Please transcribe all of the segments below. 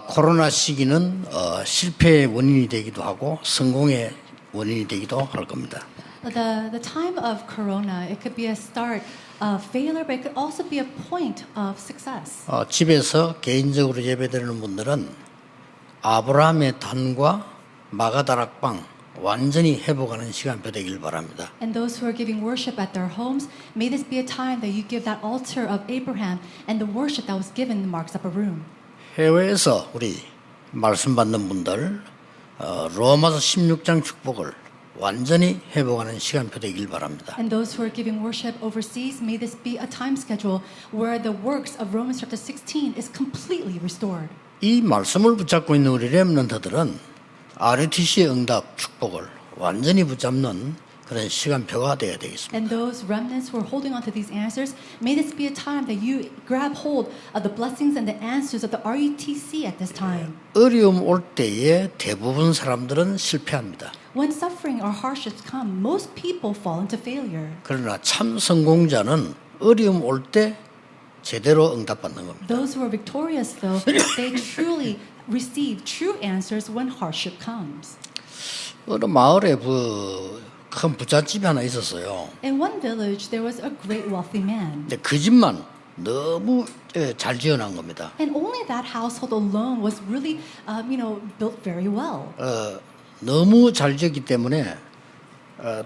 코로나 시기는 실패의 원인이 되기도 하고 성공의 원인이 되기도 할 겁니다. The time of Corona, it could be a start of failure, but it could also be a point of success. 집에서 개인적으로 예배드리는 분들은 아브라함의 단과 마가다락방 완전히 회복하는 시간표 되길 바랍니다. And those who are giving worship at their homes, may this be a time that you give that altar of Abraham and the worship that was given in the Mark's Upper Room. 해외에서 우리 말씀 받는 분들 로마서 16장 축복을 완전히 회복하는 시간표 되길 바랍니다. And those who are giving worship overseas, may this be a time schedule where the works of Romans chapter 16 is completely restored. 이 말씀을 붙잡고 있는 우리 렘넌트들은 RUTC의 응답 축복을 완전히 붙잡는 그런 시간표가 되어야 되겠습니다. And those remnants who are holding on to these answers, may this be a time that you grab hold of the blessings and the answers of the RUTC at this time. 어려움 올 때에 대부분 사람들은 실패합니다. When suffering or hardships come, most people fall into failure. 그러나 참 성공자는 어려움 올 때 제대로 응답받는 겁니다. Those who are victorious, though, they truly receive true answers when hardship comes. 어느 마을에 큰 부잣집이 하나 있었어요. In one village, there was a great wealthy man. 근데 그 집만 너무 잘 지어놓은 겁니다. And only that household alone was really, built very well. 너무 잘 지었기 때문에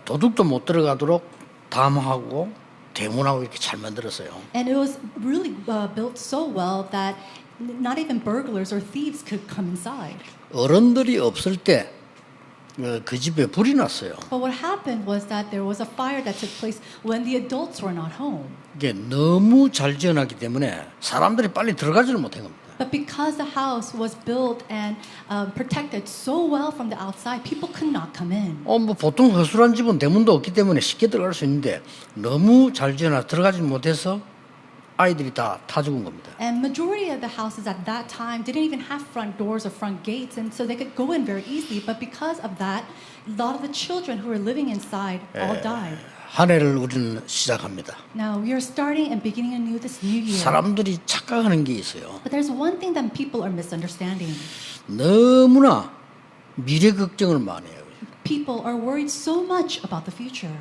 도둑도 못 들어가도록 담하고 대문하고 이렇게 잘 만들었어요. And it was really built so well that not even burglars or thieves could come inside. 어른들이 없을 때 그 집에 불이 났어요. But what happened was that there was a fire that took place when the adults were not home. 이게 너무 잘 지어놨기 때문에 사람들이 빨리 들어가지를 못한 겁니다. But because the house was built and protected so well from the outside, people could not come in. 보통 허술한 집은 대문도 없기 때문에 쉽게 들어갈 수 있는데 너무 잘 지어놔 들어가지 못해서 아이들이 다 타 죽은 겁니다. And majority of the houses at that time didn't even have front doors or front gates, and so they could go in very easily. But because of that, a lot of the children who were living inside all died. 한 해를 우리는 시작합니다. Now we are starting and beginning anew this new year. 사람들이 착각하는 게 있어요. But there's one thing that people are misunderstanding. 너무나 미래 걱정을 많이 해요. People are worried so much about the future.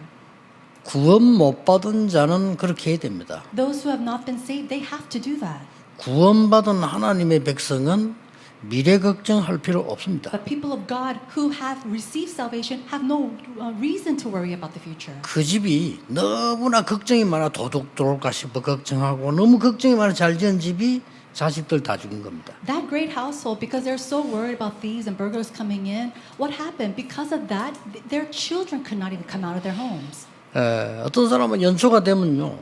구원 못 받은 자는 그렇게 해야 됩니다. Those who have not been saved, they have to do that. 구원받은 하나님의 백성은 미래 걱정할 필요 없습니다. But people of God who have received salvation have no reason to worry about the future. 그 집이 너무나 걱정이 많아 도둑 들어올까 싶어 걱정하고 너무 걱정이 많아 잘 지은 집이 자식들 다 죽은 겁니다. That great household, because they're so worried about thieves and burglars coming in, what happened? Because of that, their children could not even come out of their homes. 어떤 사람은 연초가 되면요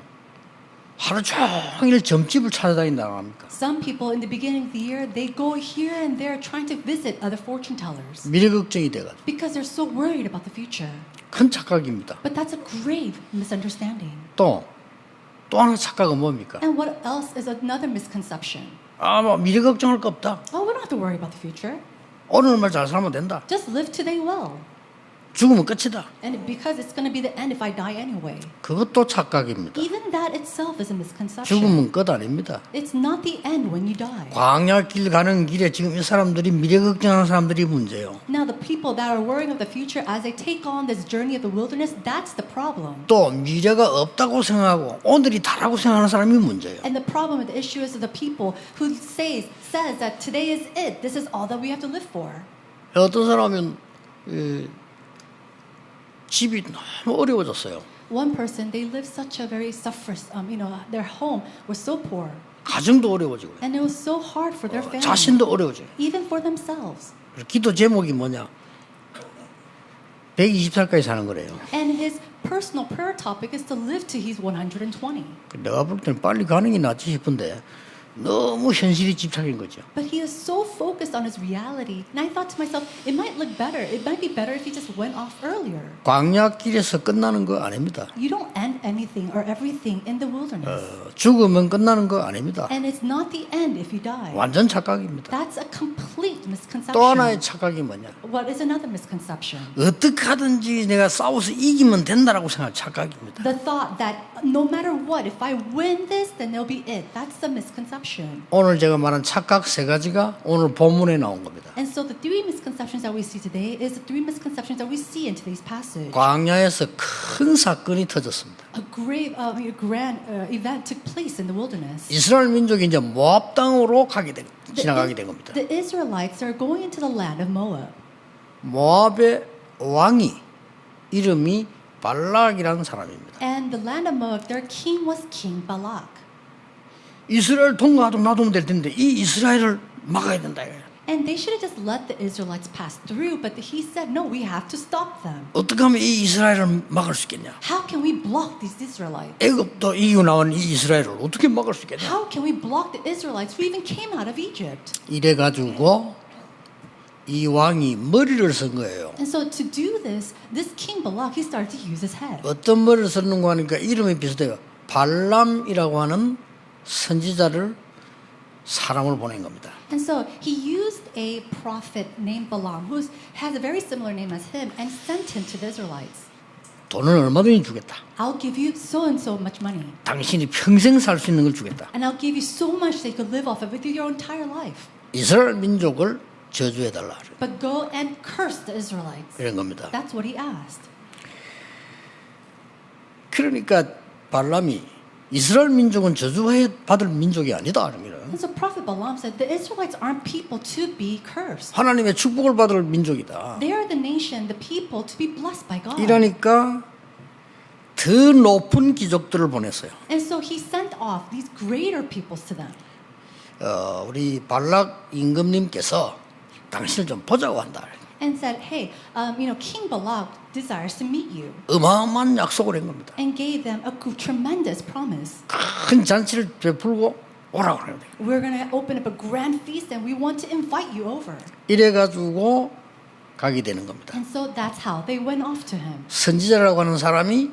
하루 종일 점집을 찾아다닌다고 합니까? Some people in the beginning of the year, they go here and there trying to visit other fortune tellers 미래 걱정이 돼가지고 because they're so worried about the future. 큰 착각입니다. But that's a grave misunderstanding. 또 하나 착각은 뭡니까? And what else is another misconception? 미래 걱정할 거 없다. Oh, we don't have to worry about the future. 오늘만 잘 살면 된다. Just live today well. 죽으면 끝이다. And because it's going to be the end if I die anyway. 그것도 착각입니다. Even that itself is a misconception. 죽으면 끝 아닙니다. It's not the end when you die. 광야 길 가는 길에 지금 이 사람들이 미래 걱정하는 사람들이 문제예요. Now the people that are worrying of the future as they take on this journey of the wilderness, that's the problem. 또 미래가 없다고 생각하고 오늘이 다라고 생각하는 사람이 문제예요. And the problem with the issue is the people who says that today is it. This is all that we have to live for. 어떤 사람은 집이 너무 어려워졌어요. One person, they lived such a very their home was so poor. 가정도 어려워지고 And it was so hard for their family. 자신도 어려워져요. Even for themselves. 기도 제목이 뭐냐? 120살까지 사는 거래요. And his personal prayer topic is to live till he's 120. 내가 볼 때는 빨리 가는 게 낫지 싶은데 너무 현실이 집착인 거죠. But he is so focused on his reality. And I thought to myself, it might look better. It might be better if he just went off earlier. 광야길에서 끝나는 거 아닙니다. You don't end anything or everything in the wilderness. 죽으면 끝나는 거 아닙니다. And it's not the end if you die. 완전 착각입니다. That's a complete misconception. 또 하나의 착각이 뭐냐? What is another misconception? 어떻게 하든지 내가 싸워서 이기면 된다라고 생각하는 착각입니다. The thought that no matter what, if I win this, then it'll be it. That's the misconception. misconception. 오늘 제가 말한 착각 세 가지가 오늘 본문에 나온 겁니다. And so the three misconceptions that we see today is the three misconceptions that we see in today's passage. 광야에서 큰 사건이 터졌습니다. A great, grand event took place in the wilderness. 이스라엘 민족이 이제 모압 땅으로 지나가게 된 겁니다. The Israelites are going into the land of Moab. 모압의 왕이 이름이 발락이라는 사람입니다. And the land of Moab, their king was King Balak. 이스라엘 통과하도록 놔두면 될 텐데 이 이스라엘을 막아야 된다. And they should have just let the Israelites pass through, but he said, no, we have to stop them. 어떻게 하면 이 이스라엘을 막을 수 있겠냐? How can we block these Israelites? 애굽도 이기고 나온 이 이스라엘을 어떻게 막을 수 있겠냐? How can we block the Israelites who even came out of Egypt? 이래가지고 이 왕이 머리를 쓴 거예요. And so to do this King Balak, he started to use his head. 어떤 머리를 쓰는가 하니까 이름이 비슷해요. 발람이라고 하는 선지자를 사람을 보낸 겁니다. And so he used a prophet named Balaam, who has a very similar name as him, and sent him to the Israelites. 돈을 얼마든지 주겠다. I'll give you so and so much money. 당신이 평생 살 수 있는 걸 주겠다. And I'll give you so much that you could live off of it with your entire life. 이스라엘 민족을 저주해달라. But go and curse the Israelites. 이런 겁니다. That's what he asked. 그러니까 발람이 이스라엘 민족은 저주받을 민족이 아니다. And so Prophet Balaam said, the Israelites aren't people to be cursed. 하나님의 축복을 받을 민족이다. They are the nation, the people to be blessed by God. 이러니까 더 높은 귀족들을 보냈어요. And so he sent off these greater peoples to them. 우리 발락 임금님께서 당신을 좀 보자고 한다. And said, hey, King Balak desires to meet you. 어마어마한 약속을 한 겁니다. And gave them a tremendous promise. 큰 잔치를 베풀고 오라고 그래요. We're going to open up a grand feast and we want to invite you over. 이래가지고 가게 되는 겁니다. And so that's how they went off to him. 선지자라고 하는 사람이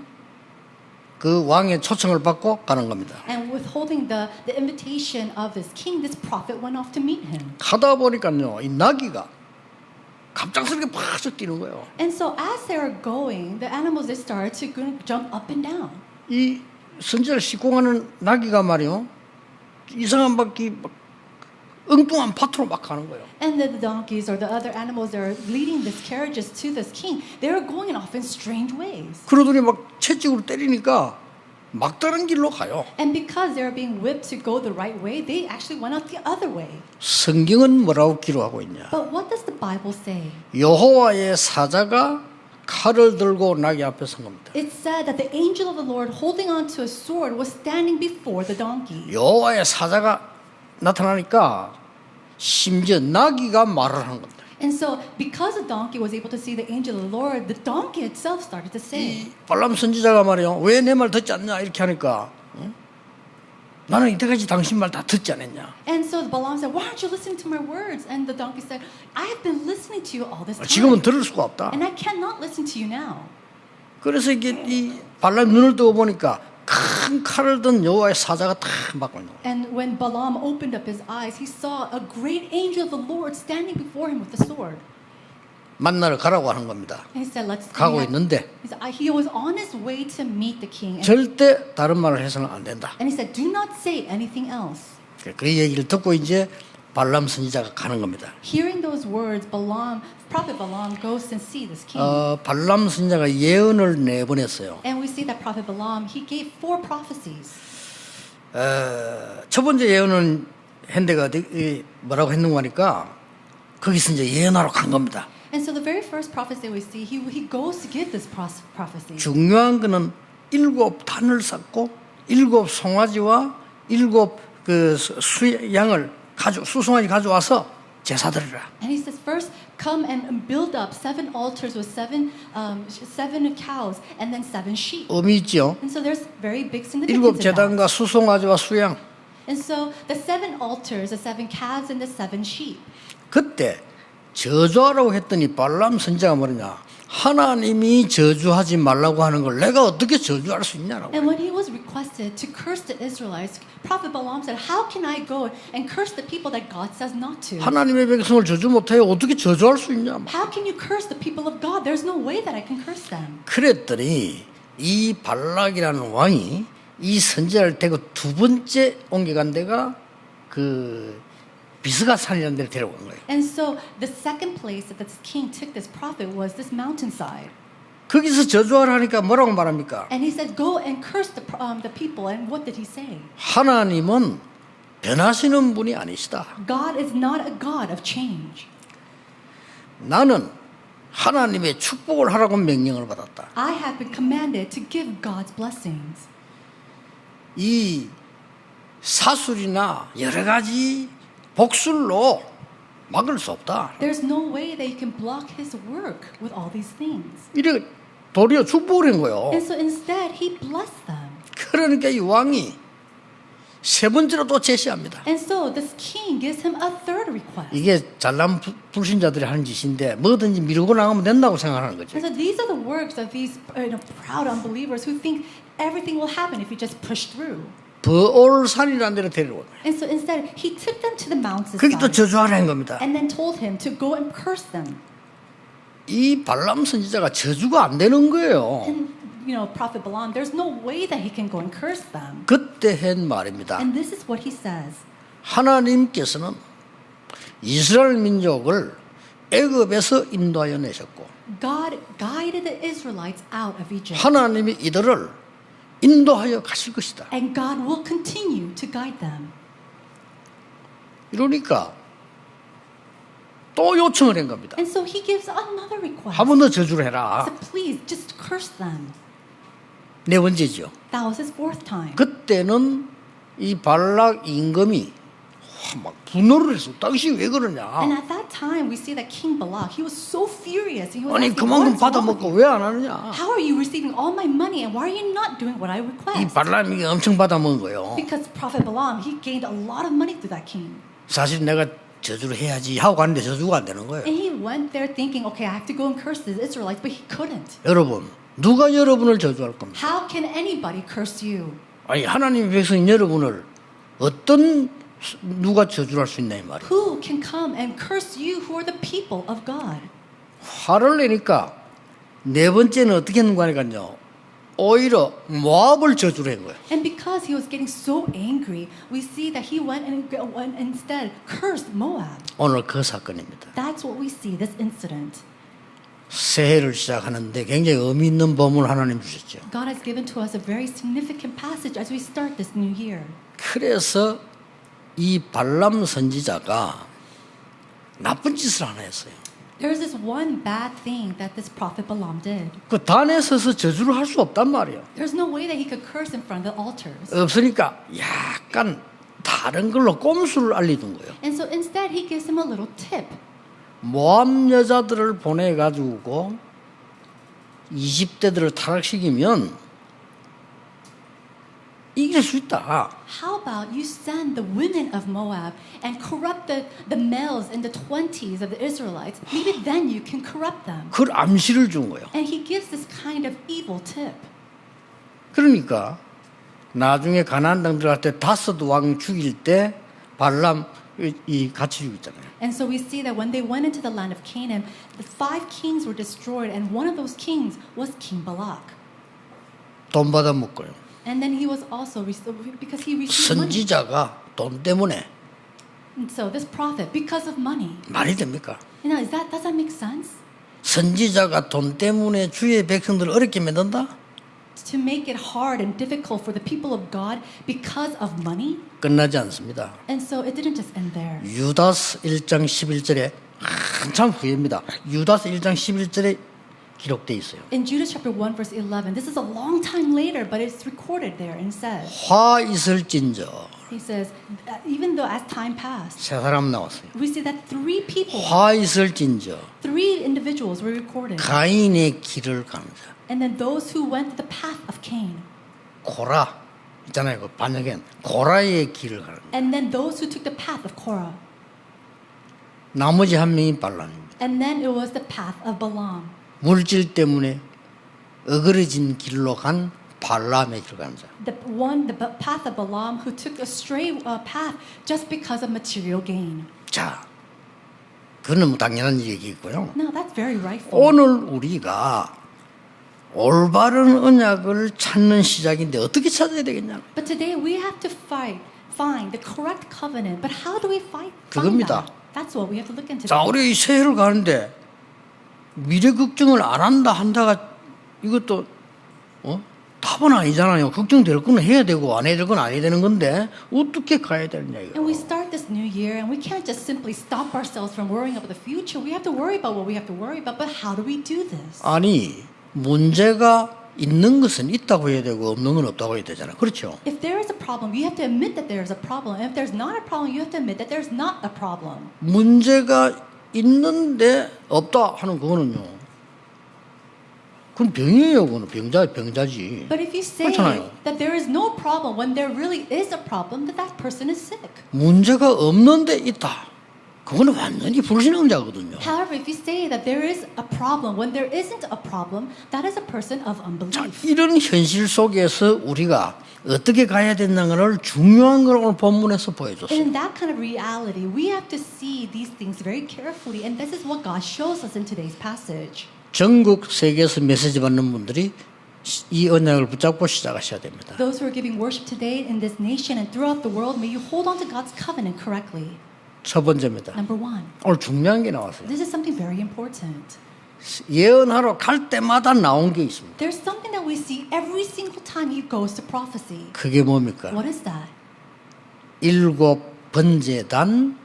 그 왕의 초청을 받고 가는 겁니다. And withholding the invitation of this king, this prophet went off to meet him. 가다 보니까요, 이 나귀가 갑작스럽게 팍 뛰는 거예요. And so as they were going, the animals, they started to jump up and down. 이 선지자를 싣고 가는 나귀가 말이요, 이상한 바퀴 막 엉뚱한 파트로 막 가는 거예요. And the donkeys or the other animals that are leading these carriages to this king, they were going off in strange ways. 그러더니 막 채찍으로 때리니까 막다른 길로 가요. And because they were being whipped to go the right way, they actually went out the other way. 성경은 뭐라고 기록하고 있냐? But what does the Bible say? 여호와의 사자가 칼을 들고 나귀 앞에 선 겁니다. It said that the angel of the Lord holding on to a sword was standing before the donkey. 여호와의 사자가 나타나니까 심지어 나귀가 말을 하는 겁니다. And so because the donkey was able to see the angel of the Lord, the donkey itself started to say. 이 발람 선지자가 말이요, 왜 내 말 듣지 않냐 이렇게 하니까, 나는 이때까지 당신 말 다 듣지 않았냐? And so Balaam said, why aren't you listening to my words? And the donkey said, I have been listening to you all this time. 지금은 들을 수가 없다. And I cannot listen to you now. 그래서 이게 이 발람 눈을 뜨고 보니까 큰 칼을 든 여호와의 사자가 탁 막고 있는 거예요. And when Balaam opened up his eyes, he saw a great angel of the Lord standing before him with a sword. 만나러 가라고 하는 겁니다. And he said, let's 가고 go. 있는데 He was on his way to meet the king. 절대 다른 말을 해서는 안 된다. And he said, do not say anything else. 그 얘기를 듣고 이제 발람 선지자가 가는 겁니다. Hearing those words, Prophet Balaam goes and sees this king. 발람 선지자가 예언을 내보냈어요. And we see that Prophet Balaam, he gave 4 prophecies. 첫 번째 예언은 핸데가 뭐라고 했는가 하니까 거기서 이제 예언하러 간 겁니다. And so the very first prophecy we see, he goes to give this prophecy. 중요한 거는 7단을 쌓고 7 송아지와 7 그 수양을 수송아지 가져와서 제사 드리라. And he says, first come and build up 7 altars with 7 cows and then 7 sheep. 의미 있죠. And so there's very big 7 significance in that. 제단과 수송아지와 수양. And so the 7 altars, the 7 calves and the 7 sheep. 그때 저주하라고 했더니 발람 선지자가 뭐냐? 하나님이 저주하지 말라고 하는 걸 내가 어떻게 저주할 수 있냐라고. And when he was requested to curse the Israelites, Prophet Balaam said, how can I go and curse the people that God says not to? 하나님의 백성을 저주 못해요. 어떻게 저주할 수 있냐? How can you curse the people of God? There's no way that I can curse them. 그랬더니 이 발락이라는 왕이 이 선지자를 데리고 두 번째 옮겨간 데가 그 비스가 살리는 데를 데려온 거예요. And so the second place that this king took this prophet was this mountainside. 거기서 저주하라 하니까 뭐라고 말합니까? And he said, go and curse the people. And what did he say? 하나님은 변하시는 분이 아니시다. God is not a God of change. 나는 하나님의 축복을 하라고 명령을 받았다. I have been commanded to give God's blessings. 이 사술이나 여러 가지 복술로 막을 수 없다. There's no way that you can block his work with all these things. 이래 도리어 축복을 한 거예요. And so instead, he blessed them. 그러니까 이 왕이 세 번째로 또 제시합니다. And so this king gives him a third request. 이게 잘난 불신자들이 하는 짓인데 뭐든지 미루고 나가면 된다고 생각하는 거죠. And so these are the works of these proud unbelievers who think everything will happen if you just push through. 버올산이라는 데로 데려온 거예요. And so instead, he took them to the 거기 또 mountainside 저주하라는 겁니다. and then told him to go and curse them. 이 발람 선지자가 저주가 안 되는 거예요. And Prophet Balaam, there's no way that he can go and curse them. 그때 한 말입니다. And this is what he says. 하나님께서는 이스라엘 민족을 애굽에서 인도하여 내셨고 God guided the Israelites out of Egypt. 하나님이 이들을 인도하여 가실 것이다. And God will continue to guide them. 이러니까 또 요청을 한 겁니다. And so he gives another request. 한 번 더 저주를 해라. So please just curse them. 네 번째죠. That was his fourth time. 그때는 이 발락 임금이 막 분노를 했어. 당신이 왜 그러냐? And at that time, we see that King Balak, he was so furious. He was 아니 asking, 그만큼 "What's wrong with 받아먹고 you? 왜 안 하느냐? How are you receiving all my money and why are you not doing what I 이 request?" 발람이 엄청 받아먹은 거예요. Because Prophet Balaam, he gained a lot of money through that king. 사실 내가 저주를 해야지 하고 갔는데 저주가 안 되는 거예요. And he went there thinking, okay, I have to go and curse the Israelites, but he couldn't. 여러분, 누가 여러분을 저주할 겁니까? How can anybody curse you? 아니 하나님의 백성 여러분을 어떤 누가 저주할 수 있나 이 말이에요. Who can come and curse you who are the people of God? 화를 내니까 네 번째는 어떻게 했는가 하니까요. 오히려 모압을 저주를 한 거예요. And because he was getting so angry, we see that he went and instead cursed Moab. 오늘 그 사건입니다. That's what we see, this incident. 새해를 시작하는데 굉장히 의미 있는 범을 하나님 주셨죠. God has given to us a very significant passage as we start this new year. 그래서 이 발람 선지자가 나쁜 짓을 하나 했어요. There's this one bad thing that this prophet Balaam did. 그 단에 서서 저주를 할 수 없단 말이에요. There's no way that he could curse in front of the altars. 없으니까 약간 다른 걸로 꼼수를 알려둔 거예요. And so instead he gives him a little tip. 모압 여자들을 보내가지고 20대들을 타락시키면 이길 수 있다. How about you send the women of Moab and corrupt the males in the 20s of the Israelites? Maybe then you can corrupt them. 그걸 암시를 준 거예요. And he gives this kind of evil tip. 그러니까 나중에 가나안 땅 들어갈 때 다섯 왕 죽일 때 발람 이 같이 죽였잖아요. And so we see that when they went into the land of Canaan, the 5 kings were destroyed, and one of those kings was King Balak. 돈 받아 먹고요. And then he was also because he received money. 선지자가 돈 때문에 And so this prophet, because of money, 말이 됩니까? does that make sense? 선지자가 돈 때문에 주의 백성들을 어렵게 만든다? To make it hard and difficult for the people of God because of money? 끝나지 않습니다. And so it didn't just end there. 유다스 1장 11절에 한참 후입니다. 유다스 1장 11절에 기록돼 있어요. In Judas chapter 1 verse 11, this is a long time later, but it's recorded there and says, 화 있을진저 he says, even though as time passed, 세 사람 나왔어요. we see that 3 people, 화 있을진저 3 individuals were recorded. 가인의 길을 가는 자 And then those who went the path of Cain. 고라 있잖아요. 그 반역엔 고라의 길을 가는 자. And then those who took the path of Korah. 나머지 한 명이 발람입니다. And then it was the path of Balaam. 물질 때문에 어그러진 길로 간 발람의 길을 가는 자. The path of Balaam who took a stray path just because of material gain. 자, 그는 뭐 당연한 얘기고요. No, that's very rightful. 오늘 우리가 올바른 언약을 찾는 시작인데 어떻게 찾아야 되겠냐? But today we have to fight find the correct covenant? But how do we find 그겁니다. that? That's what we have to look into. 자, 우리 이 새해를 가는데 미래 걱정을 안 한다가 이것도 답은 아니잖아요. 걱정될 건 해야 되고 안 해야 될 건 안 해야 되는 건데 어떻게 가야 되느냐 And we 이거. start this new year, and we can't just simply stop ourselves from worrying about the future. We have to worry about what we have to worry about. But how do we do this? 아니 문제가 있는 것은 있다고 해야 되고 없는 건 없다고 해야 되잖아. 그렇죠? If there is a problem, you have to admit that there is a problem. And if there's not a problem, you have to admit that there's not a problem. 문제가 있는데 없다 하는 그거는요. 그건 병이에요. 그거는 병자지. But if you say 그렇잖아요. that there is no problem when there really is a problem, then that person is sick. 문제가 없는데 있다. 그거는 완전히 불신앙자거든요. However, if you say that there is a problem when there isn't a problem, that is a person of 자, unbelief. 이런 현실 속에서 우리가 어떻게 가야 된다는 중요한 걸 오늘 본문에서 보여줬어요. In that kind of reality, we have to see these things very carefully, and this is what God shows us in today's passage. 전국 세계에서 메시지 받는 분들이 이 언약을 붙잡고 시작하셔야 됩니다. Those who are giving worship today in this nation and throughout the world, may you hold on to God's covenant correctly. 첫 번째입니다. Number one, 오늘 중요한 게 나왔어요. this is something very important. 예언하러 갈 때마다 나온 게 있습니다. There's something that we see every single time he goes to prophecy. 그게 뭡니까? What is that? 일곱 번제단,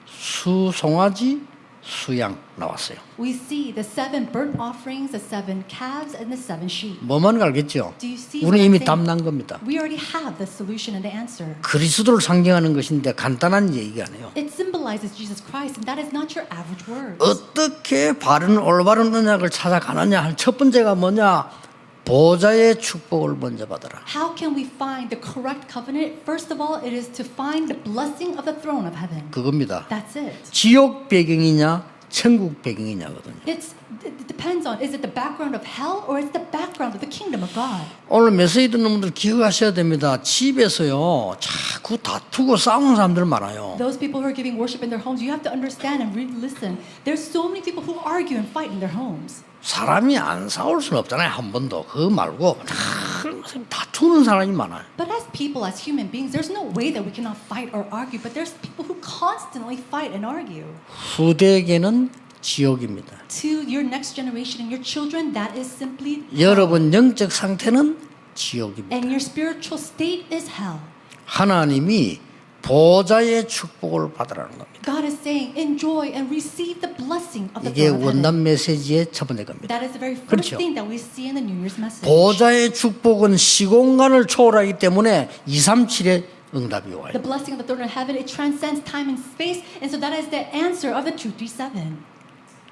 수송아지, 수양 나왔어요. We see the 7 burnt offerings, the 7 calves, and the 7 sheep. 뭐만 알겠죠? Do you see 우리 what I'm 이미 saying? 답난 겁니다. We already have the solution and the answer. 그리스도를 상징하는 것인데 간단한 얘기가 아니에요. It symbolizes Jesus Christ, and that is not your average words. 어떻게 바른 올바른 언약을 찾아가느냐 할 첫 번째가 뭐냐? 보좌의 축복을 먼저 받아라. How can we find the correct covenant? First of all, it is to find the blessing of the throne of heaven. 그겁니다. That's it. 지옥 배경이냐 천국 배경이냐거든요. It depends on, is it the background of hell or is it the background of the kingdom of God? 오늘 메시지 듣는 분들 기억하셔야 됩니다. 집에서요 자꾸 다투고 싸우는 사람들 많아요. Those people who are giving worship in their homes, you have to understand and listen. There's so many people who argue and fight in their homes. 사람이 안 싸울 수는 없잖아요. 한 번도. 그거 말고 다투는 사람이 많아요. But as people, as human beings, there's no way that we cannot fight or argue. But there's people who constantly fight and argue. 후대에게는 지옥입니다. To your next generation and your children, that is simply hell. 여러분 영적 상태는 지옥입니다. And your spiritual state is hell. 하나님이 보좌의 축복을 받으라는 겁니다. God is saying, enjoy and receive the blessing of the 이게 throne of heaven. 원단 메시지의 첫 번째 겁니다. That is the very first 그렇죠. thing that we see in the New Year's message. 보좌의 축복은 시공간을 초월하기 때문에 237의 응답이 와요. The blessing of the throne of heaven, it transcends time and space, and so that is the answer of the 237.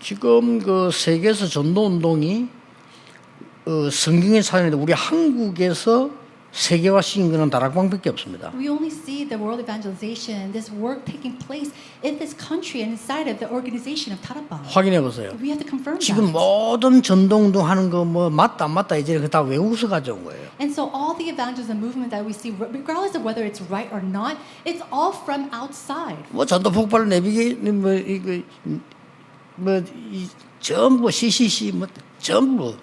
지금 그 세계에서 전도 운동이 성경에 사용되는데 우리 한국에서 세계화시킨 것은 다락방밖에 없습니다. We only see the world evangelization, this work taking place in this country and inside of the organization of Tarapang. 확인해 보세요. We have to confirm 지금 that. 모든 전도운동 하는 거 뭐 맞다 안 맞다 이제 다 외국에서 가져온 거예요. And so all the evangelism movement that we see, regardless of whether it's right or not, it's all from outside. 뭐 전도 폭발 내비게 뭐 이거 뭐이 전부 CCC 뭐 전부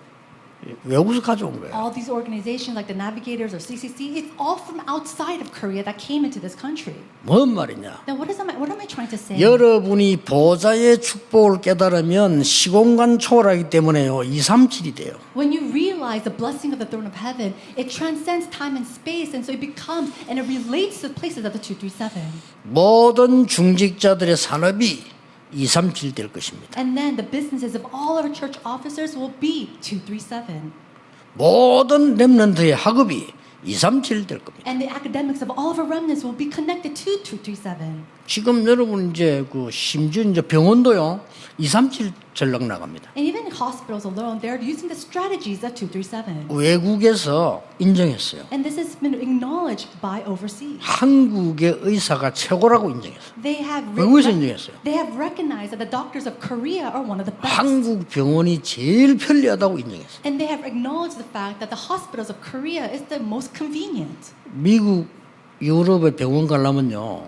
외국에서 가져온 거예요. All these organizations like the Navigators or CCC, it's all from outside of Korea that came into this country. 뭔 말이냐? Now what am I trying to say? 여러분이 보좌의 축복을 깨달으면 시공간 초월하기 때문에요. 237이 돼요. When you realize the blessing of the throne of heaven, it transcends time and space, and so it becomes and it relates to the places of the 237. 모든 중직자들의 산업이 237 될 것입니다. And then the businesses of all our church officers will be 237. 모든 렘넌트의 학업이 237 될 겁니다. And the academics of all of our remnants will be connected to 237. 지금 여러분 이제 그 심지어 이제 병원도요 237 전략 나갑니다. And even in hospitals alone, they're using the strategies of 237. 외국에서 인정했어요. And this has been acknowledged by overseas. 한국의 의사가 최고라고 인정했어요. They have 외국에서 인정했어요. they have recognized that the doctors of Korea are one of the best. 한국 병원이 제일 편리하다고 인정했어요. And they have acknowledged the fact that the hospitals of Korea is the most convenient. 미국, 유럽의 병원 가려면요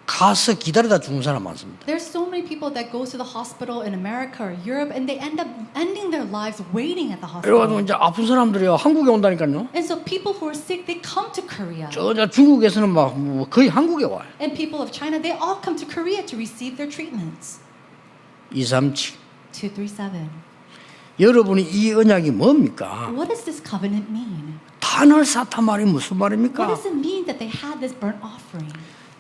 가서 기다리다 죽은 사람 많습니다. There's so many people that go to the hospital in America or Europe and they end up ending their lives waiting at the 그래가지고 hospital. 이제 아픈 사람들이요 한국에 온다니까요. And so people who are sick, they come to Korea. 저 중국에서는 막 거의 한국에 와요. And people of China, they all come to Korea to receive their treatments. 237. 237. 여러분이 이 언약이 뭡니까? What does this covenant mean? 단을 쌓다 말이 무슨 What 말입니까? does it mean that they had this burnt offering?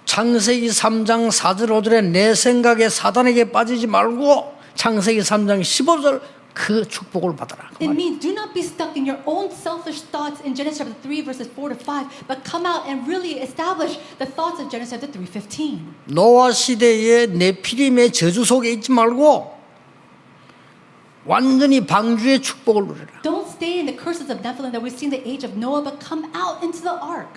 창세기 3장 4절 5절에 내 생각에 사단에게 빠지지 말고 창세기 3장 15절 그 축복을 받아라. 그 It 말이에요. means do not be stuck in your own selfish thoughts in Genesis chapter 3 verses 4 to 5, but come out and really establish the thoughts of Genesis chapter 3:15. 노아 시대의 네피림의 저주 속에 있지 말고 완전히 방주의 축복을 누려라. Don't stay in the curses of Nephilim that we see in the age of Noah, but come out into the ark.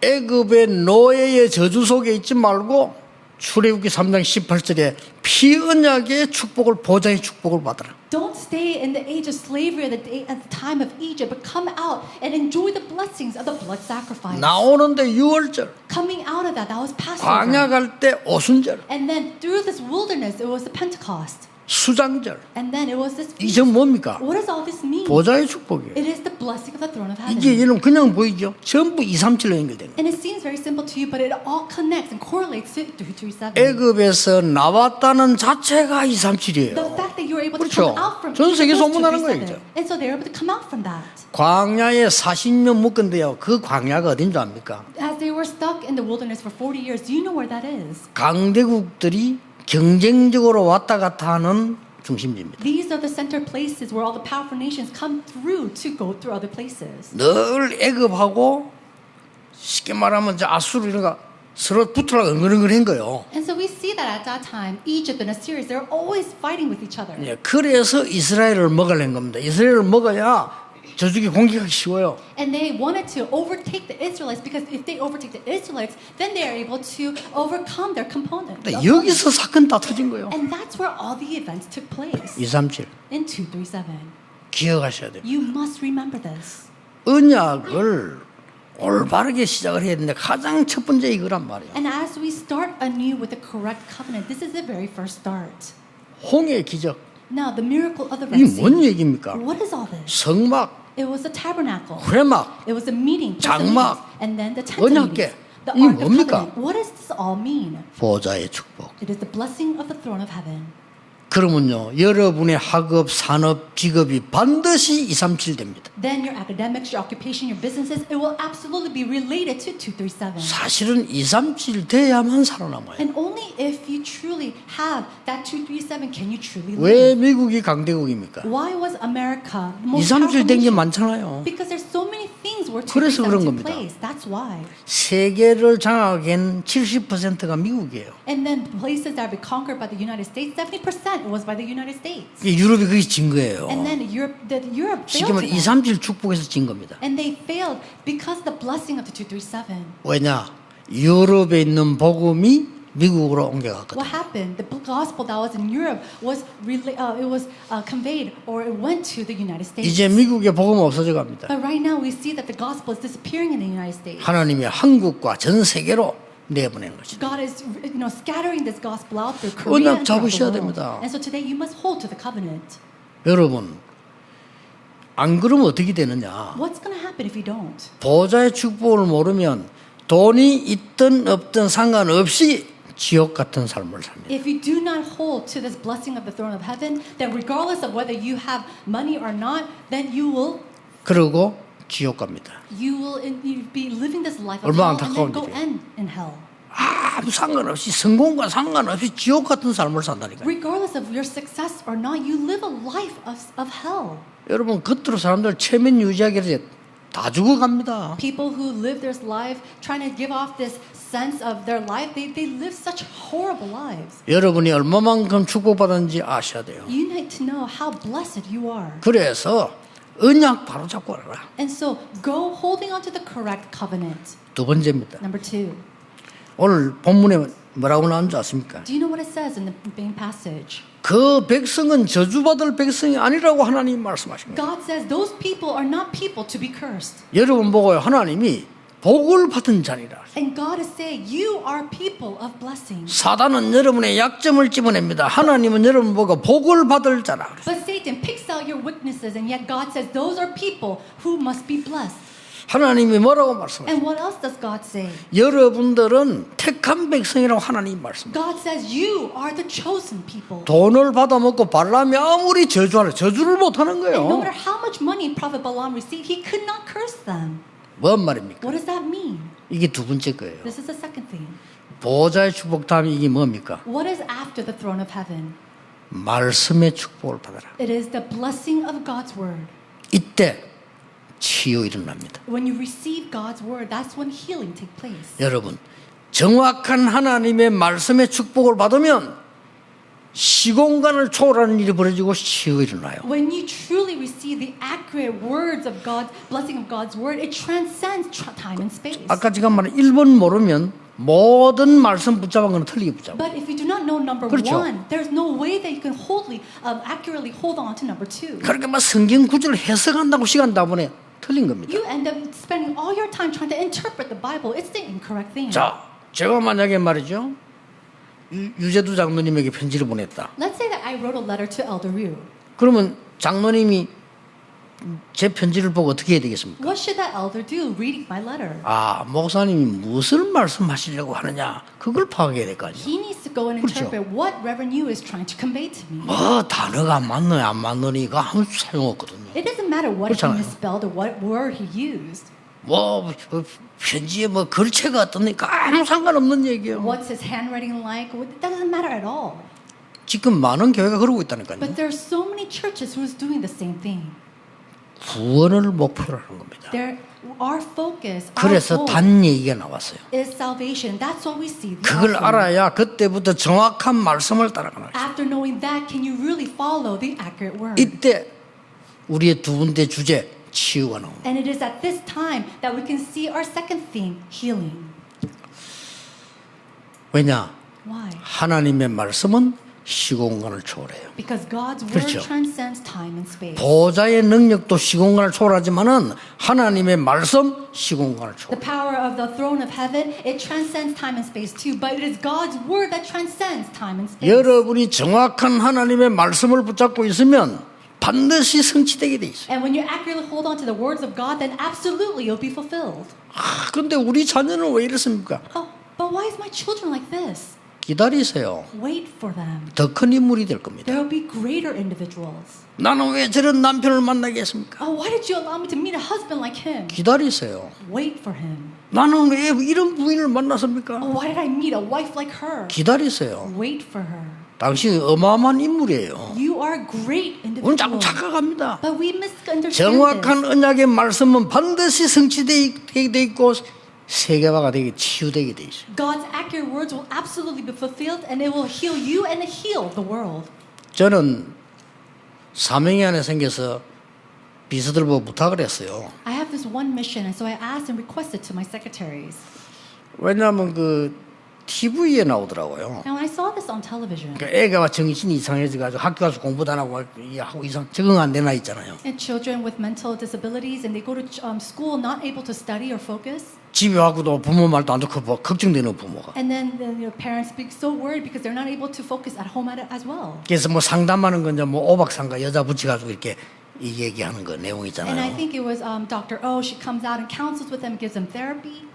애굽의 노예의 저주 속에 있지 말고 출애굽기 3장 18절에 피언약의 축복을 보좌의 축복을 받아라. Don't stay in the age of slavery at the time of Egypt, but come out and enjoy the blessings of the blood sacrifice. 나오는데 6월절, Coming out of that was 광야 Passover. 갈 때 오순절, And then through this wilderness, it was the Pentecost. 수장절. And then it was this feast. 이제 뭡니까? What does all this mean? 보좌의 축복이에요. It is the blessing of the throne of heaven. 이게 여러분 그냥 보이죠? 전부 237로 연결되는 거예요. And it seems very simple to you, but it all connects and correlates to 337. 애굽에서 나왔다는 자체가 237이에요. The fact that you were able to 그렇죠. come out from 전 세계 Egypt 소문나는 was 거예요, 237. And so they were able to come out from that. 광야에 40년 묵건데요. 그 광야가 어딘 줄 압니까? As they were stuck in the wilderness for 40 years, do you know where that is? 강대국들이 경쟁적으로 왔다 갔다 하는 중심지입니다. These are the center places where all the powerful nations come through to go through other places. 늘 애굽하고 쉽게 말하면 이제 아수르 이런 거 서로 붙으려고 은근은근한 거예요. And so we see that at that time, Egypt and Assyria, they're always fighting with each other. 예, 그래서 이스라엘을 먹으려는 겁니다. 이스라엘을 먹어야 저쪽이 공격하기 쉬워요. And they wanted to overtake the Israelites because if they overtake the Israelites, then they are able to overcome their component. 근데 여기서 사건 다 터진 거예요. And that's where all the events took place 237 in 237. 기억하셔야 돼요. You must remember this. 언약을 올바르게 시작을 해야 되는데 가장 첫 번째 이거란 말이에요. And as we start anew with the correct covenant, this is the very first start. 홍해 기적. Now, the miracle of the 이 Red 뭔 Sea. 얘기입니까? What is all this? 성막, It was the tabernacle. 회막, It was the meeting, first the 장막, meetings, and then the tent 언약궤. meetings. The 이 Ark of 뭡니까? Covenant. What does this all mean? 보좌의 축복. It is the blessing of the throne of heaven. 그러면요, 여러분의 학업, 산업, 직업이 반드시 237 됩니다. Then your academics, your occupation, your businesses, it will absolutely be related to 237. 사실은 237 돼야만 살아남아요. And only if you truly have that 237 can you truly 왜 live. 미국이 강대국입니까? Why was America the most 237 powerful 된 게 nation? 많잖아요. Because there's so many things where 그래서 237 그런 took 겁니다. place. That's why. 세계를 장악한 70%가 미국이에요. And then places that have been conquered by the United States, 70% was by the United States. 이게 유럽이 그게 진 거예요. And then Europe 쉽게 failed 말해 to that. 237 축복에서 진 겁니다. And they failed because of the blessing of the 237. 왜냐? 유럽에 있는 복음이 미국으로 옮겨갔거든요. What happened? The gospel that was in Europe was conveyed or it went to the United States. 이제 미국의 복음 없어져 갑니다. But right now we see that the gospel is disappearing in the United States. 하나님이 한국과 전 세계로 내보낸 것이죠. God is, scattering this gospel out through Korea 언약 and throughout 잡으셔야 the world. 됩니다. And so today you must hold to the covenant. 여러분, 안 그러면 어떻게 되느냐? What's going to happen if you don't? 보좌의 축복을 모르면 돈이 있든 없든 상관없이 지옥 같은 삶을 삽니다. If you do not hold to this blessing of the throne of heaven, then regardless of whether you have money or not, then you will 그러고 지옥 갑니다. you'll be living this life of 얼마나 hell and then 안타까운 go 일이에요. end in hell. 아무 상관없이 성공과 상관없이 지옥 같은 삶을 산다니까요. Regardless of your success or not, you live a life of hell. 여러분 겉으로 사람들 체면 유지하기 위해서 다 죽어갑니다. People who live their life trying to give off this sense of their life, they live such horrible lives. 여러분이 얼마만큼 축복받았는지 아셔야 돼요. You need to know how blessed you are. 그래서 언약 바로 잡고 알아라. And so go holding on to the correct covenant. 두 번째입니다. Number 2. 오늘 본문에 뭐라고 나온 줄 아십니까? Do you know what it says in the main passage? 그 백성은 저주받을 백성이 아니라고 하나님 말씀하십니다. God says those people are not people to be cursed. 여러분 보고요. 하나님이 복을 받은 자니라. And God is saying, you are people of blessing. 사단은 여러분의 약점을 집어냅니다. 하나님은 여러분 보고 복을 받을 자라. But Satan picks out your weaknesses, and yet God says those are people who must be blessed. 하나님이 뭐라고 말씀하세요? And what else does God say? 여러분들은 택한 백성이라고 하나님이 말씀하세요. God says you are the chosen people. 돈을 받아먹고 발람이 아무리 저주하려 저주를 못하는 And no 거예요. matter how much money Prophet Balaam received, he could not curse them. 뭔 말입니까? What does that mean? 이게 두 번째 거예요. This is the second thing. 보좌의 축복 다음에 이게 뭡니까? What is after the throne of heaven? 말씀의 축복을 받아라. It is the blessing of God's word. 이때 치유 일어납니다. When you receive God's word, that's when healing takes place. 여러분, 정확한 하나님의 말씀의 축복을 받으면 시공간을 초월하는 일이 벌어지고 치유가 일어나요. When you truly receive the accurate words of God, blessing of God's word, it transcends time and space. 아까 제가 말한 1번 모르면 모든 말씀 붙잡은 건 틀리게 붙잡아. But if you do not know number 그렇죠. one, there's no way that you can accurately hold on to number two. 그러니까 막 성경 구절을 해석한다고 시간 다 보내 틀린 겁니다. You end up spending all your time trying to interpret the Bible. It's the incorrect thing. 자, 제가 만약에 말이죠. 유재두 장로님에게 편지를 보냈다. Let's say that I wrote a letter to Elder Ryu. 그러면 장로님이 제 편지를 보고 어떻게 해야 되겠습니까? What should that elder do reading my letter? 아, 목사님이 무엇을 말씀하시려고 하느냐 그걸 파악해야 될 거 아니에요. He needs to go and 그렇죠. interpret what Reverend Yu is trying to convey to me. 뭐 단어가 안 맞느냐 안 맞느니가 아무 소용없거든요. It doesn't matter what he 그렇잖아요. misspelled or what word he used. 뭐 편지에 뭐 글체가 어떻니까 아무 상관없는 얘기예요. What's his handwriting like? It doesn't matter at all. 지금 많은 교회가 그러고 있다니까요. But there are so many churches who is doing the same thing. 구원을 목표로 하는 겁니다. Our focus, our 그래서 goal 단 얘기가 나왔어요. is salvation. That's what we see. the 그걸 offering. 알아야 그때부터 정확한 말씀을 따라가는 거예요. After knowing that, can you really follow the accurate word? 이때 우리의 두 번째 주제 치유가 나옵니다. And it is at this time that we can see our second theme, healing. 왜냐? Why? 하나님의 말씀은 시공간을 초월해요. Because God's word 그렇죠. transcends time and space. 보좌의 능력도 시공간을 초월하지만은 하나님의 말씀 시공간을 The 초월. power of the throne of heaven, it transcends time and space too, but it is God's word that transcends time and space. 여러분이 정확한 하나님의 말씀을 붙잡고 있으면 반드시 성취되게 돼 있어요. And when you accurately hold on to the words of God, then absolutely you'll be fulfilled. 아, 근데 우리 자녀는 왜 이렇습니까? Oh, but why is my children like this? 기다리세요. Wait for them. 더 큰 인물이 될 겁니다. There will be greater individuals. 나는 왜 저런 남편을 만나겠습니까? Oh, why did you allow me to meet a husband like him? 기다리세요. Wait for him. 나는 왜 이런 부인을 만났습니까? Oh, why did I meet a wife like her? 기다리세요. Wait for her. 당신이 어마어마한 인물이에요. You are a great 우리는 자꾸 individual. 착각합니다. But we misunderstand 정확한 this. 언약의 말씀은 반드시 성취되게 돼 있고 세계화가 되게 치유되게 돼 있어요. God's accurate words will absolutely be fulfilled, and it will heal you and heal the world. 저는 사명이 안에 생겨서 비서들 보고 부탁을 했어요. I have this one mission, and so I asked and requested to my secretaries. 왜냐하면 그 TV에 나오더라고요. And when I saw this on television, 그러니까 애가 정신이 이상해져가지고 학교 가서 공부도 안 하고 이상 적응 안 되나 있잖아요. and children with mental disabilities, and they go to school not able to study or focus, 집에 와서도 부모 말도 안 듣고 걱정되는 부모가. and then parents be so worried because they're not able to focus at home as well. 그래서 뭐 상담하는 건 이제 뭐 오박상가 여자 붙여가지고 이렇게 이 얘기하는 거 내용 And I 있잖아요. think it was Dr. O. She comes out and counsels with them, gives them therapy.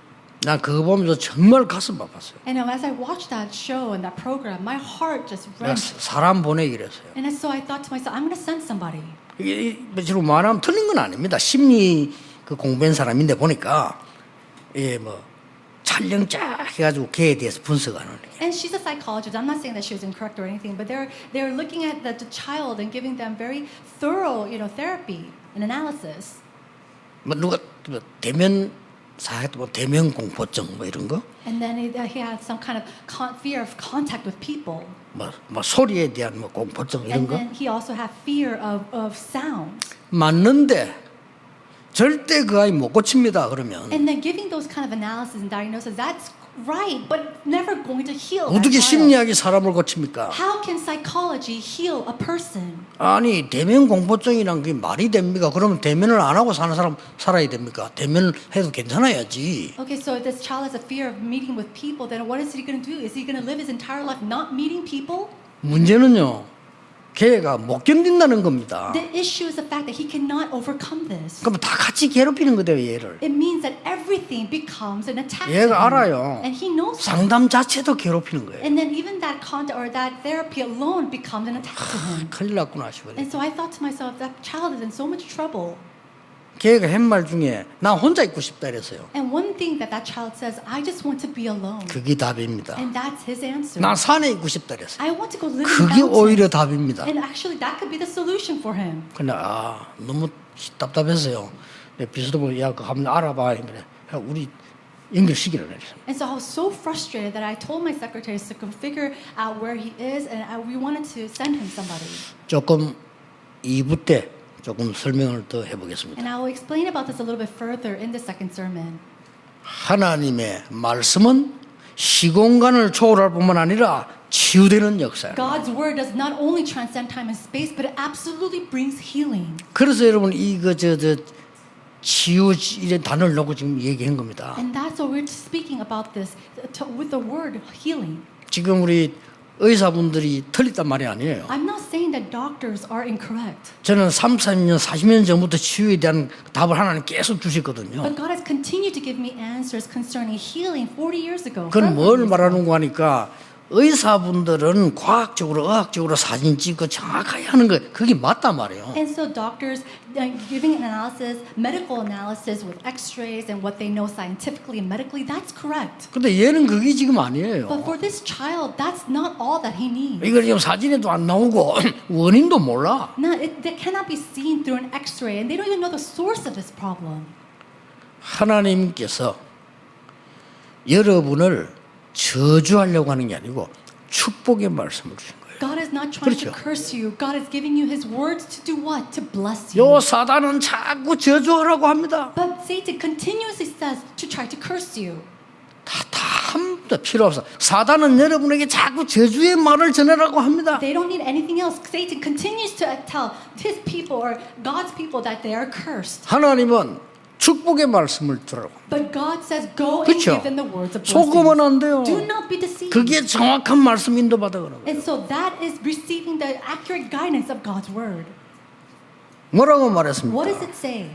난 그거 보면서 정말 가슴 아팠어요. And as I watched that show and that program, my heart just 내가 wrenched. 사람 보내기로 했어요. And so I thought to myself, I'm going to send somebody. 이게 지금 말하면 틀린 건 아닙니다. 심리 그 공부한 사람인데 보니까 뭐 촬영 쫙 해가지고 걔에 대해서 분석하는 게. And she's a psychologist. I'm not saying that she was incorrect or anything, but they're looking at the child and giving them very thorough, therapy and analysis. 뭐 누가 뭐 대면 사회도 뭐 대면 공포증 뭐 이런 거, And then he had some kind of fear of contact with people. 뭐 소리에 대한 뭐 공포증 이런 And 거 then he also had fear of sounds. 맞는데 절대 그 아이 못 고칩니다. 그러면 And then giving those kind of analysis and diagnosis, that's right, but never going to heal. 어떻게 that child. 심리학이 사람을 고칩니까? How can psychology heal a person? 아니 대면 공포증이란 게 말이 됩니까? 그러면 대면을 안 하고 사는 사람 살아야 됩니까? 대면을 해도 괜찮아야지. Okay, so if this child has a fear of meeting with people, then what is he going to do? Is he going to live his entire life not meeting people? 문제는요, 걔가 못 견딘다는 겁니다. The issue is the fact that he cannot overcome this. 그럼 다 같이 괴롭히는 거대요, 얘를. It means that everything becomes an attack. to 얘가 him. 알아요. And he knows that. 상담 자체도 괴롭히는 거예요. And then even that contact or that therapy alone becomes an attack to him. 큰일 났구나 싶어요. And so I thought to myself, that child is in so much trouble. 걔가 한 말 중에 나 혼자 있고 싶다 이랬어요. And one thing that that child says, I just want to be alone. 그게 답입니다. And that's his answer. 나 산에 있고 싶다 이랬어요. I want to go live in 그게 mountains. 오히려 답입니다. And actually that could be the solution for him. 근데 너무 답답했어요. 비서도 야 그거 한번 알아봐. 우리 연결시키라 그랬어요. And so I was so frustrated that I told my secretaries to figure out where he is, and we wanted to send him somebody. 조금 2부 때 조금 설명을 더 해보겠습니다. And I will explain about this a little bit further in the second sermon. 하나님의 말씀은 시공간을 초월할 뿐만 아니라 치유되는 역사예요. God's word does not only transcend time and space, but it absolutely brings healing. 그래서 여러분 이거 저 치유 이런 단어를 놓고 지금 얘기한 겁니다. And that's why we're speaking about this with the word healing. 지금 우리 의사분들이 틀렸단 말이 아니에요. I'm not saying that doctors are incorrect, 저는 30년, 40년 전부터 치유에 대한 답을 하나님 계속 주셨거든요. but God has continued to give me answers concerning healing 40 years ago. 그건 뭘 말하는 거 하니까 의사분들은 과학적으로, 의학적으로 사진 찍고 정확하게 하는 거 그게 맞단 말이에요. And so doctors giving an analysis, medical analysis with x-rays and what they know scientifically and medically, that's correct. 근데 얘는 그게 지금 아니에요. But for this child, that's not all that he needs. 이거 지금 사진에도 안 나오고 원인도 몰라. No, that cannot be seen through an x-ray, and they don't even know the source of this problem. 하나님께서 여러분을 저주하려고 하는 게 아니고 축복의 말씀을 주신 거예요. God is not trying 그렇죠. to curse you. God is giving you His words to do what? To bless you. 요 사단은 자꾸 저주하라고 합니다. But Satan continuously says to try to curse you. 다 필요 없어. 사단은 여러분에게 자꾸 저주의 말을 전하라고 합니다. They don't need anything else. Satan continues to tell his people or God's people that they are cursed. 하나님은 축복의 말씀을 들으라고. But God says, go and 그렇죠. give them the words of 속으면 blessing. 안 돼요. Do not be deceived. 그게 정확한 말씀 인도받아 그러는 거예요. And so that is receiving the accurate guidance of God's word. 뭐라고 What does 말했습니까? it say?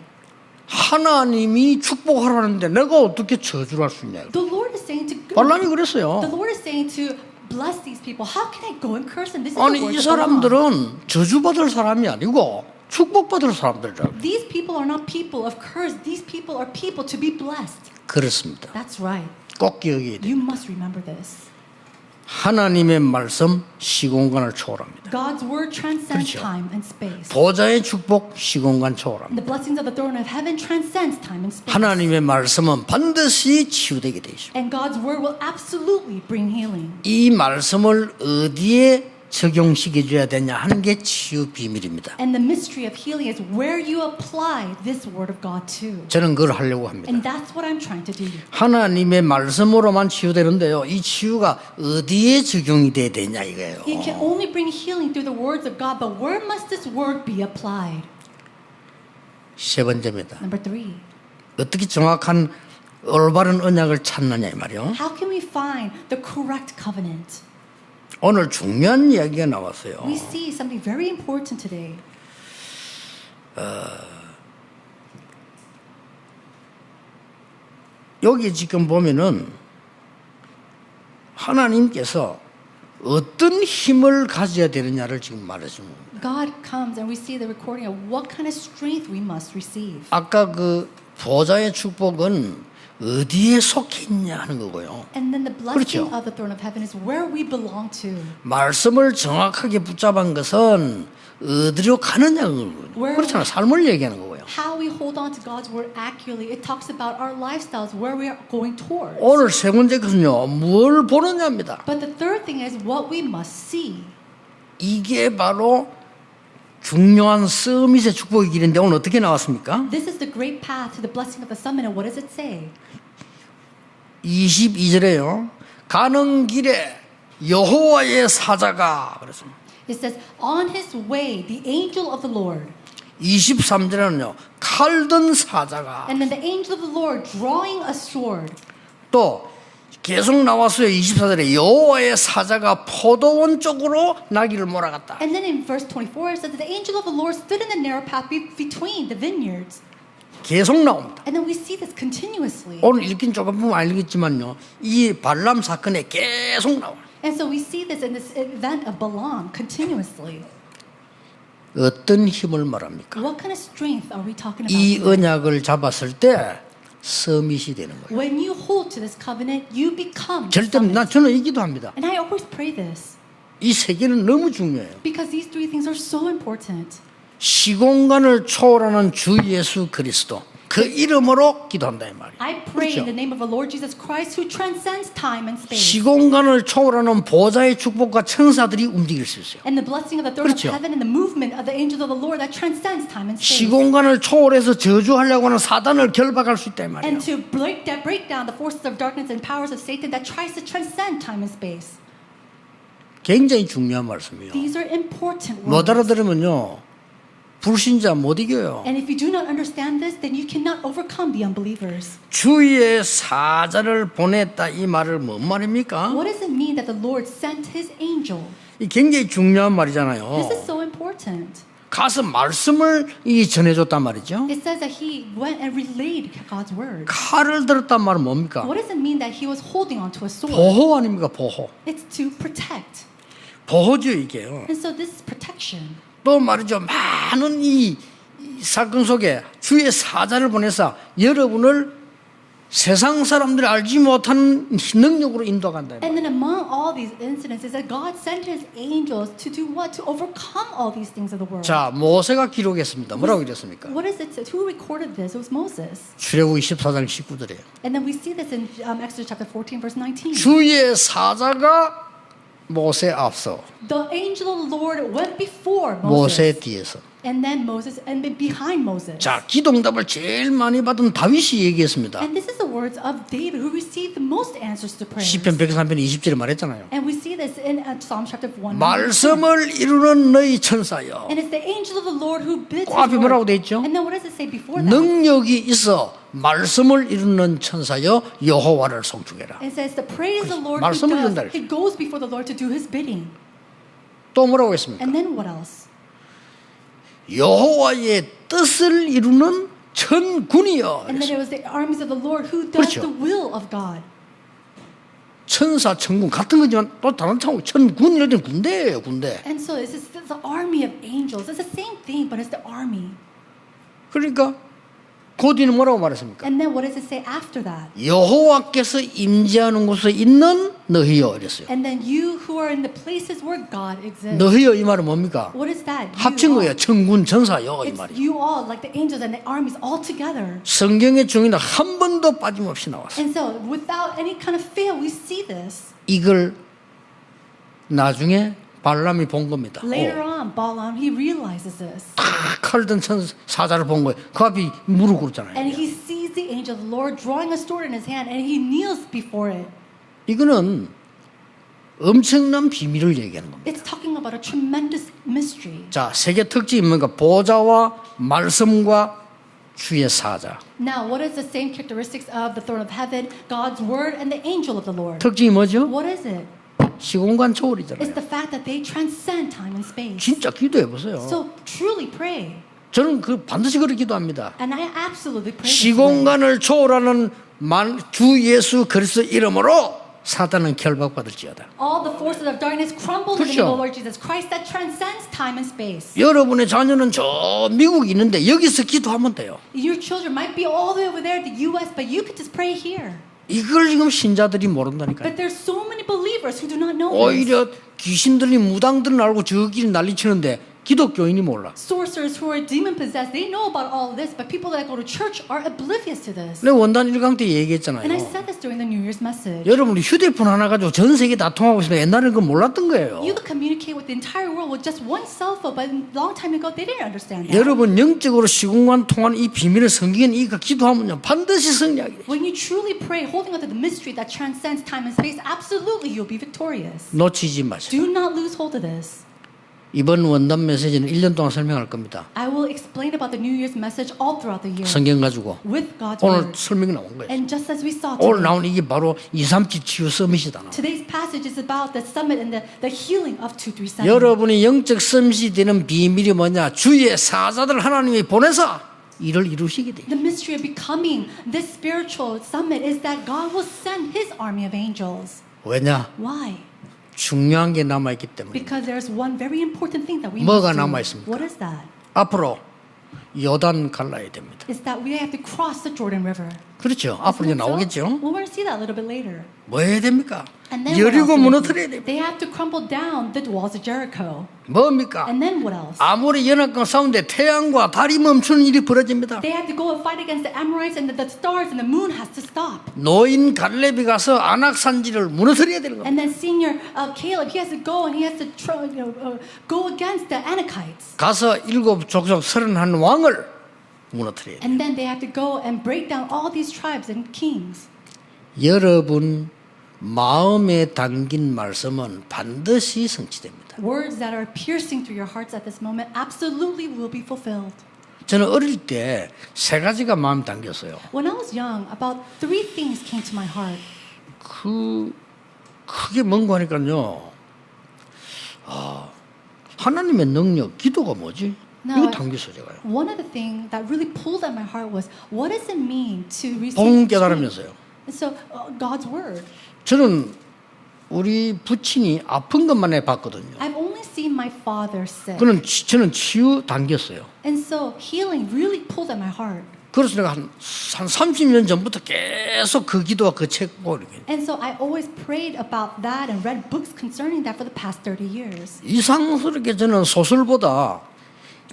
하나님이 축복하라는데 내가 어떻게 저주를 할 수 있냐. The Lord is saying to 발람이 The 그랬어요. Lord is saying to bless these people. How can I go and curse them? This is 아니 the 이 word of the Lord. 사람들은 저주받을 사람이 아니고 축복받을 사람들이라고. These people are not people of curse. These people are people to be blessed. 그렇습니다. That's right. 꼭 기억해야 돼요. You must remember this. 하나님의 말씀 시공간을 초월합니다. God's word transcends 그렇죠. time and space. 보좌의 축복 시공간 And 초월합니다. the blessings of the throne of heaven transcends time and space. 하나님의 말씀은 반드시 치유되게 되어 있습니다. And God's word will absolutely bring healing. 이 말씀을 어디에 적용시켜 줘야 되냐 하는 게 치유 비밀입니다. And the mystery of healing is where you apply this word of God to. 저는 그걸 하려고 합니다. And that's what I'm trying to do. 하나님의 말씀으로만 치유되는데요. 이 치유가 어디에 적용이 돼야 되냐 이거예요. It can only bring healing through the words of God, but where must this word be applied? 세 번째입니다. Number 3. 어떻게 정확한 올바른 언약을 찾느냐 이 말이요. How can we find the correct covenant? 오늘 중요한 이야기가 나왔어요. We see something very important today. 여기 지금 보면은 하나님께서 어떤 힘을 가져야 되느냐를 지금 말해주는 겁니다. God comes and we see the recording of what kind of strength we must receive. 아까 그 보좌의 축복은 어디에 속해 있냐 하는 거고요. And then the blessing 그렇죠. of the throne of heaven is where we belong to. 말씀을 정확하게 붙잡은 것은 어디로 가느냐는 거예요. 그렇잖아요. 삶을 얘기하는 거고요. How we hold on to God's word accurately, it talks about our lifestyles, where we are going towards. 오늘 세 번째 것은요. 뭘 보느냐입니다. But the third thing is what we must see. 이게 바로 중요한 서밋의 축복의 길인데 오늘 어떻게 나왔습니까? This is the great path to the blessing of the summit. And what does it say? 22절에요. 가는 길에 여호와의 사자가 그랬습니다. It says, on his way, the angel of the Lord. 23절에는요. 칼든 사자가 And then the angel of the Lord drawing a sword. 또 계속 나왔어요. 24절에 여호와의 사자가 포도원 쪽으로 나귀를 몰아갔다. And then in verse 24, it says that the angel of the Lord stood in the narrow path between the vineyards. 계속 나옵니다. And then we see this continuously. 오늘 읽긴 조금 보면 알겠지만요. 이 발람 사건에 계속 나와요. And so we see this in this event of Balaam continuously. 어떤 힘을 말합니까? What kind of strength are we talking about? 이 here? 언약을 잡았을 때 서밋이 되는 거예요. When you hold to this covenant, you become 절대 summit. 저는 이 기도합니다. And I always pray this 이 세 개는 너무 중요해요. because these three things are so important. 시공간을 초월하는 주 예수 그리스도 그 이름으로 기도한다 이 말이에요. I pray 그렇죠? in the name of the Lord Jesus Christ who transcends time and space. 시공간을 초월하는 보좌의 축복과 천사들이 움직일 수 있어요. And the blessing of the throne 그렇죠. of heaven and the movement of the angels of the Lord that transcends time and space. 시공간을 초월해서 저주하려고 하는 사단을 결박할 수 있다 이 말이에요. And to break down the forces of darkness and powers of Satan that tries to transcend time and space. 굉장히 중요한 말씀이에요. These are important 못 words. 알아들으면요. 불신자 못 이겨요. And if you do not understand this, then you cannot overcome the unbelievers. 주의 사자를 보냈다 이 말을 뭔 말입니까? What does it mean that the Lord sent his angel? 이 굉장히 중요한 This 말이잖아요. is so important. 가서 말씀을 이 전해줬단 말이죠. It says that he went and relayed God's word. 칼을 들었단 말은 뭡니까? What does it mean that he was holding onto a sword? 보호 아닙니까? 보호. It's to protect. 보호죠 이게요. And so this is protection. 또 말이죠. 많은 이 사건 속에 주의 사자를 보내서 여러분을 세상 사람들이 알지 못하는 능력으로 인도간다. And then among all these incidents is that God sent his angels to do what? To overcome all these things of the world. 자, 모세가 기록했습니다. 뭐라고 이랬습니까? What is it? Who recorded this? It was Moses. 출애굽 24장 19절이에요. And then we see this in Exodus chapter 14, verse 19. 주의 사자가 모세 앞서 The angel of the Lord went before 모세 Moses. 뒤에서. And then Moses, and then behind Moses. 자, 기도응답을 제일 많이 받은 다윗이 얘기했습니다. And this is the words of David, who received the most answers to prayer. 시편 103편 20절에 말했잖아요. And we see this in Psalm chapter 1. 말씀을 이루는 너희 천사여. And it's the angel of the Lord who bids 그 앞에 his 뭐라고 word. 돼 있죠? And then what does it say before that? 능력이 있어 말씀을 이루는 천사여 여호와를 송축해라. It says the praise the Lord 말씀을 who 이룬다 does. It goes before the Lord to do his bidding. 또 뭐라고 했습니까? And then what else? 여호와의 뜻을 이루는 천군이여. And then it was the armies of the Lord who does 그렇죠. the will of God. 천사 천군 같은 거지만 또 다른 차원 천군 이럴 때는 군대예요 군대. And so it's the army of angels. It's the same thing, but it's the army. 그러니까 그 뒤는 뭐라고 말했습니까? And then what does it say after that? 여호와께서 임재하는 곳에 있는 너희여 이랬어요. And then you who are in the places where God exists. 너희여 이 말은 뭡니까? What is that? 합친 거예요. 천군 천사여 이 It's 말이. you all, like the angels and the armies all together. 성경의 중에는 한 번도 빠짐없이 나왔어요. And so without any kind of fail, we see this. 이걸 나중에 발람이 본 겁니다. Later on, Balaam, he realizes this. 칼든 사자를 본 거예요. 그 앞이 무릎 꿇었잖아요. And he sees the angel of the Lord drawing a sword in his hand and he kneels before it. 이거는 엄청난 비밀을 얘기하는 겁니다. It's talking about a tremendous mystery. 자, 세계 특징이 뭔가 보좌와 말씀과 주의 사자. Now, what is the same characteristics of the throne of heaven, God's word, and the angel of the Lord? 특징이 뭐죠? What is it? 시공간 It's 초월이잖아요. the fact that they transcend time and space. 진짜 기도해 보세요. So truly pray. 저는 그 반드시 그렇게 기도합니다. And I absolutely pray this way. 시공간을 초월하는 주 예수 그리스도 이름으로 사단은 결박받을지어다. All the forces of darkness crumble in the name of the Lord Jesus Christ that transcends time and space. 여러분의 자녀는 저 미국에 있는데 여기서 기도하면 돼요. Your children might be all the way over there in the U.S., but you could just pray here. 이걸 지금 신자들이 모른다니까요. But there's so many believers who do not know this. 오히려 귀신 들린 무당들은 알고 저끼리 난리치는데 기독교인이 몰라. Sorcerers who are demon possessed, they know about all this, but people that go to church are oblivious to this. 내가 원단 1강 때 And I 얘기했잖아요. said this during the New Year's message. 여러분이 휴대폰 하나 가지고 전 세계 다 통하고 있으면 옛날에는 그건 몰랐던 거예요. You could communicate with the entire world with just one cell phone, but a long time ago they didn't understand that. 여러분 영적으로 시공간 통하는 이 비밀을 성경에 이거 기도하면요 반드시 승리하게 돼. When you truly pray, holding on to the mystery that transcends time and space, absolutely you'll be victorious. 놓치지 마세요. Do not lose hold of this. 이번 원단 메시지는 1년 동안 설명할 겁니다. I will explain about the New Year's message all throughout the year 성경 가지고 with God's 오늘 word. 설명이 나온 거예요. And just as we saw 오늘 today, 나온 이게 바로 237 치유 서밋이다. today's passage is about the summit and the healing of 237. 여러분이 영적 서밋이 되는 비밀이 뭐냐? 주의 사자들 하나님이 보내서 일을 이루시게 돼요. The mystery of becoming this spiritual summit is that God will send His army of angels. 왜냐? Why? 중요한 게 남아있기 때문에. Because there's one very important thing that we 뭐가 must do. 남아 있습니까? What is that? 앞으로 요단 갈라야 됩니다. Is that we have to cross the Jordan River. 그렇죠. 앞으로 이제 나오겠죠. Well, we're going to see that a little bit later. 뭐 해야 됩니까? And then what else 여리고 do they 무너뜨려야 do? 됩니다. They have to crumble down the walls of Jericho. 뭡니까? And then what else? 아무리 연합군 싸운데 태양과 달이 멈추는 일이 벌어집니다. They have to go and fight against the Amorites, and the stars and the moon has to stop. 노인 갈렙이 가서 안악산지를 무너뜨려야 되는 겁니다. And then senior Caleb, he has to go and he has to go against the Anakites. 가서 7족속 31 왕을 무너뜨려야 돼요. And then they have to go and break down all these tribes and kings. 여러분 마음에 담긴 말씀은 반드시 성취됩니다. Words that are piercing through your hearts at this moment absolutely will be fulfilled. 저는 어릴 때 세 가지가 마음에 담겼어요. When I was young, about 3 things came to my heart. 그게 뭔가 하니까요. 하나님의 능력, 기도가 뭐지? 이거 담겼어요, 제가요. One of the things that really pulled at my heart was, what does it mean to receive 본 truth? 깨달으면서요. And so, God's word. 저는 우리 부친이 아픈 것만 해봤거든요. I've only seen my father sick. 저는 치유 담겼어요. And so healing really pulled at my heart. 그래서 내가 한 30년 전부터 계속 그 기도와 그 책 보고 이렇게. And so I always prayed about that and read books concerning that for the past 30 years. 이상스럽게 저는 소설보다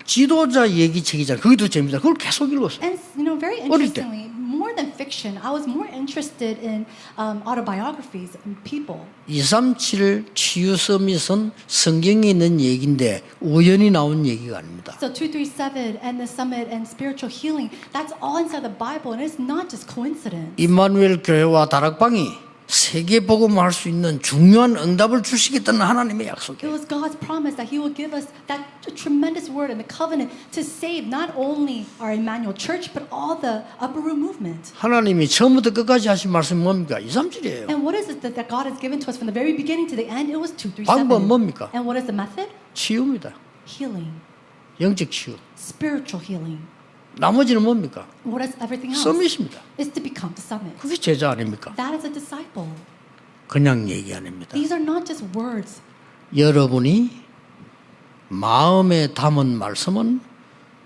지도자 얘기책이잖아요. 그게 더 재밌다. 그걸 계속 읽었어요. And very 어릴 때. interestingly, more than fiction, I was more interested in autobiographies and people. 237 치유 서밋은 성경에 있는 얘기인데 우연히 나온 얘기가 아닙니다. So 237 and the summit and spiritual healing, that's all inside the Bible, and it's not just coincidence. 임마누엘 교회와 다락방이 세계 복음을 할 수 있는 중요한 응답을 주시겠다는 하나님의 It 약속이에요. was God's promise that He will give us that tremendous word and the covenant to save not only our Emmanuel Church, but all the upper room movement. 하나님이 처음부터 끝까지 하신 말씀이 뭡니까? 237이에요. And what is it that God has given to us from the very beginning to the end? It was 237. 방법은 뭡니까? And what is the method? 치유입니다. Healing, 영적 치유. spiritual healing. 나머지는 뭡니까? What is everything else? 서밋입니다. Is to become the summit. 그게 제자 아닙니까? That is a disciple. 그냥 얘기 아닙니다. These are not just words. 여러분이 마음에 담은 말씀은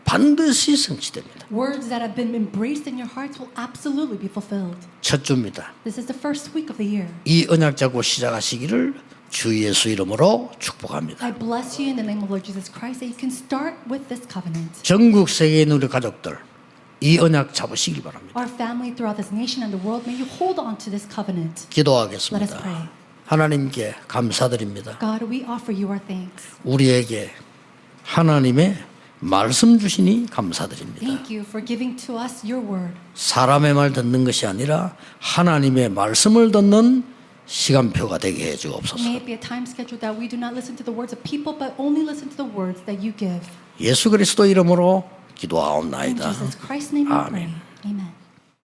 반드시 성취됩니다. Words that have been embraced in your hearts will absolutely be fulfilled. 첫 주입니다. This is the first week of the year. 이 언약 잡고 시작하시기를 주 예수 이름으로 축복합니다. I bless you in the name of Lord Jesus Christ that you can start with this covenant. 전국 세계의 우리 가족들 이 언약 잡으시길 바랍니다. Our family throughout this nation and the world, may you hold on to this covenant. Let us 기도하겠습니다. pray. 하나님께 감사드립니다. God, we offer you our thanks. 우리에게 하나님의 말씀 주시니 감사드립니다. Thank you for giving to us your word. 사람의 말 듣는 것이 아니라 하나님의 말씀을 듣는 시간표가 되게 해주옵소서. May it be a time schedule that we do not listen to the words of people, but only listen to the words that you give. 예수 그리스도 이름으로 In 기도하옵나이다. Jesus Christ's name we pray. 아멘. Amen.